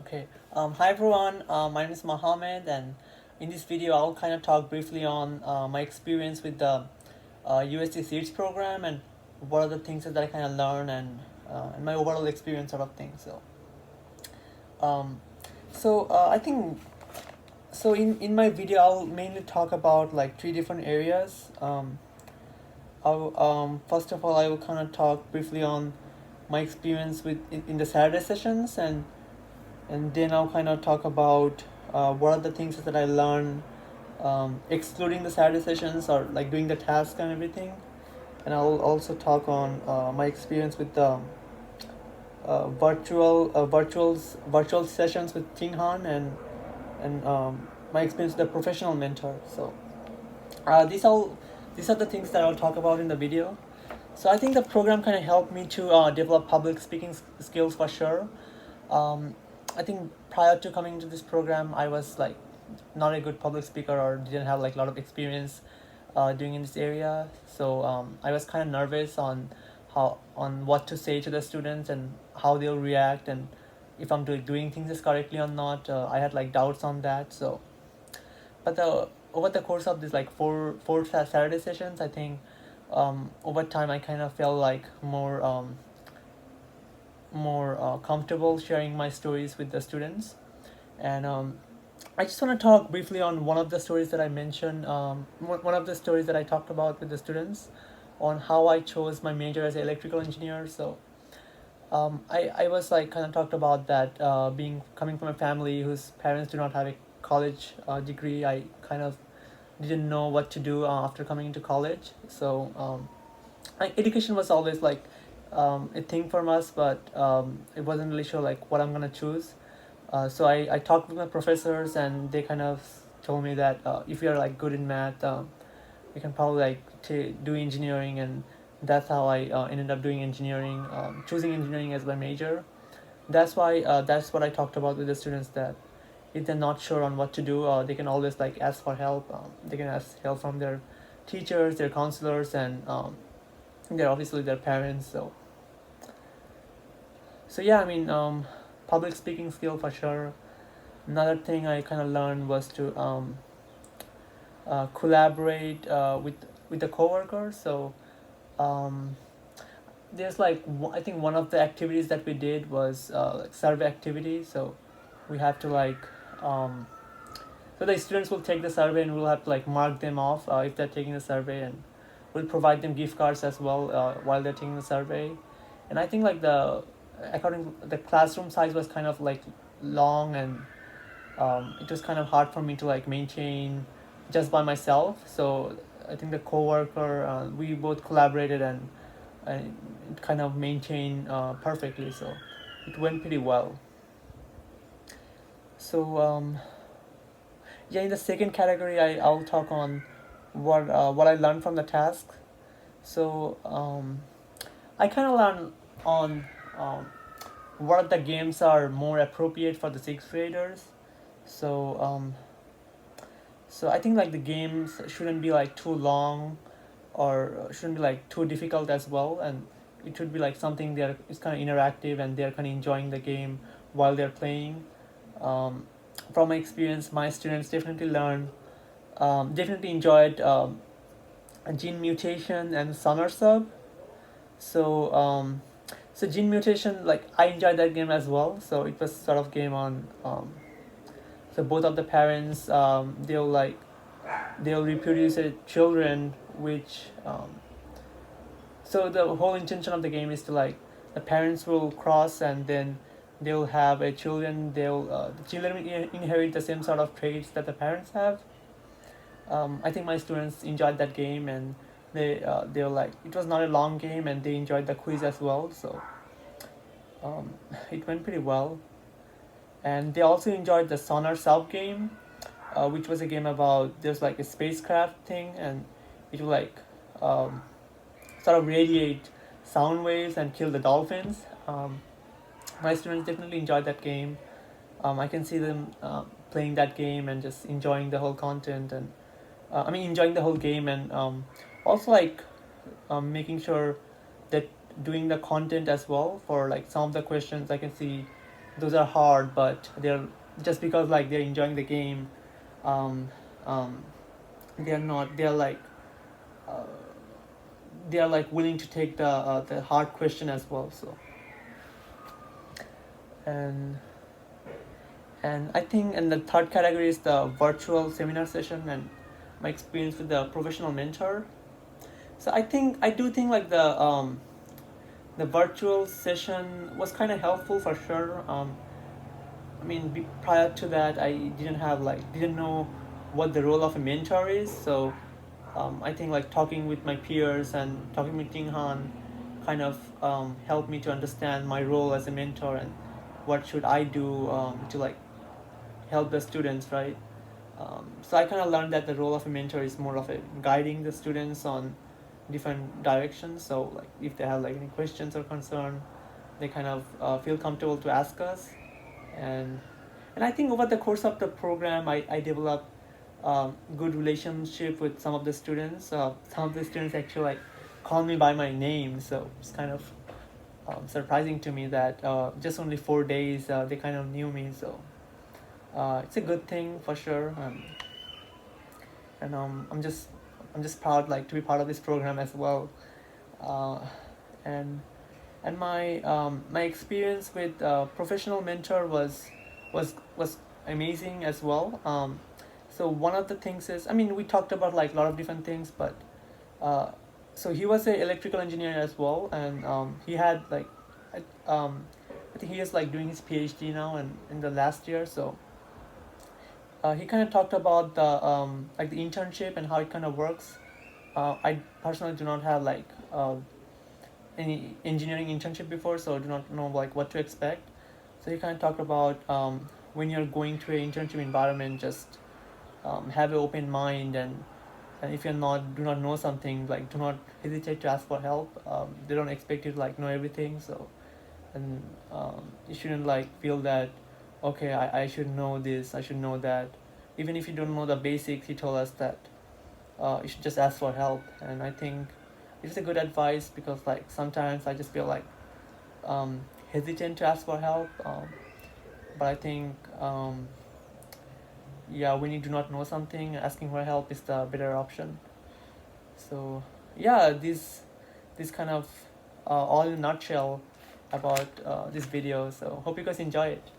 Okay. Hi everyone. My name is Mohammed, and in this video, I'll kind of talk briefly on my experience with the USC SEEDS program and what are the things that I kind of learn and my overall experience sort of thing. Um, I think in my video, I'll mainly talk about like three different areas. First of all, I will kind of talk briefly on my experience in the Saturday sessions and then I'll kind of talk about what are the things that I learned excluding the Saturday sessions or like doing the task and everything. And I'll also talk on my experience with the virtual sessions with Ting Han and my experience with the professional mentor. These are the things that I'll talk about in the video. So I think the program kind of helped me to develop public speaking skills for sure. Um, I think prior to coming into this program, I was like not a good public speaker or didn't have like a lot of experience doing in this area. I was kind of nervous on what to say to the students and how they'll react and if I'm doing things correctly or not. I had like doubts on that. But over the course of this like four Saturday sessions, I think over time I kind of felt like more comfortable sharing my stories with the students. And I just want to talk briefly on one of the stories that I mentioned, one of the stories that I talked about with the students on how I chose my major as an electrical engineer. I was like kind of talked about that being coming from a family whose parents do not have a college degree. I kind of didn't know what to do after coming into college. Education was always like a thing for us, but it wasn't really sure like what I'm gonna choose. I talked with my professors, and they kind of told me that if you're like good in math, you can probably like do engineering, and that's how I ended up doing engineering, choosing engineering as my major. That's what I talked about with the students, that if they're not sure on what to do, they can always like ask for help. They can ask help from their teachers, their counselors, and they're obviously their parents. Yeah, I mean, public speaking skill for sure. Another thing I kind of learned was to collaborate with the coworkers. Um, there's like I think one of the activities that we did was like survey activity. We have to like so the students will take the survey, and we'll have to like mark them off if they're taking the survey, and we'll provide them gift cards as well while they're taking the survey. And I think like the classroom size was kind of like long, and it was kind of hard for me to like maintain just by myself. So I think the coworker, we both collaborated, and it kind of maintained perfectly. So it went pretty well. So yeah, in the second category, I'll talk on what I learned from the task. So I kind of learned on what the games are more appropriate for the sixth graders. So I think like the games shouldn't be like too long, or shouldn't be like too difficult as well, and it should be like something that is kind of interactive and they're kind of enjoying the game while they're playing. Um, from my experience, my students definitely enjoyed gene mutation and summer sub. So gene mutation, like I enjoyed that game as well. So it was sort of game on. So both of the parents, they'll reproduce children, which so the whole intention of the game is to like the parents will cross, and then they'll have a children. The children inherit the same sort of traits that the parents have. I think my students enjoyed that game, and they were like, it was not a long game, and they enjoyed the quiz as well. Um, it went pretty well, and they also enjoyed the sonar sub game, which was a game about there's like a spacecraft thing, and it will like um, sort of radiate sound waves and kill the dolphins. My students definitely enjoyed that game. I can see them playing that game and just enjoying the whole content, and enjoying the whole game, and also like making sure that doing the content as well for like some of the questions. I can see those are hard, but they're just because like they're enjoying the game, um, um, they're not they're like uh, they are like willing to take the hard question as well. So and I think, and the third category is the virtual seminar session and my experience with the professional mentor. So I do think like the virtual session was kind of helpful for sure. I mean, prior to that, I didn't know what the role of a mentor is. So I think like talking with my peers and talking with Ting Han kind of helped me to understand my role as a mentor and what should I do to like help the students, right? So I kind of learned that the role of a mentor is more of a guiding the students on different directions. So like if they have like any questions or concern, they kind of feel comfortable to ask us. And I think over the course of the program, I developed good relationship with some of the students. Some of the students actually like call me by my name, so it's kind of surprising to me that just only 4 days they kind of knew me. So it's a good thing for sure. And I'm just proud like to be part of this program as well. Uh, and my experience with professional mentor was amazing as well. So one of the things is, I mean, we talked about like a lot of different things, but uh, so he was an electrical engineer as well, and he had like I think he is like doing his PhD now and in the last year. So he kind of talked about the like the internship and how it kind of works. I personally do not have like any engineering internship before, so I do not know like what to expect. So he kind of talked about when you're going to an internship environment, just have an open mind, and if you're not do not know something, like do not hesitate to ask for help. They don't expect you to like know everything. So and you shouldn't like feel that okay, I should know this, I should know that. Even if you don't know the basics, he told us that you should just ask for help. And I think it's a good advice, because like sometimes I just feel like hesitant to ask for help. But I think yeah, when you do not know something, asking for help is the better option. So yeah, this kind of all in a nutshell about this video. So hope you guys enjoy it.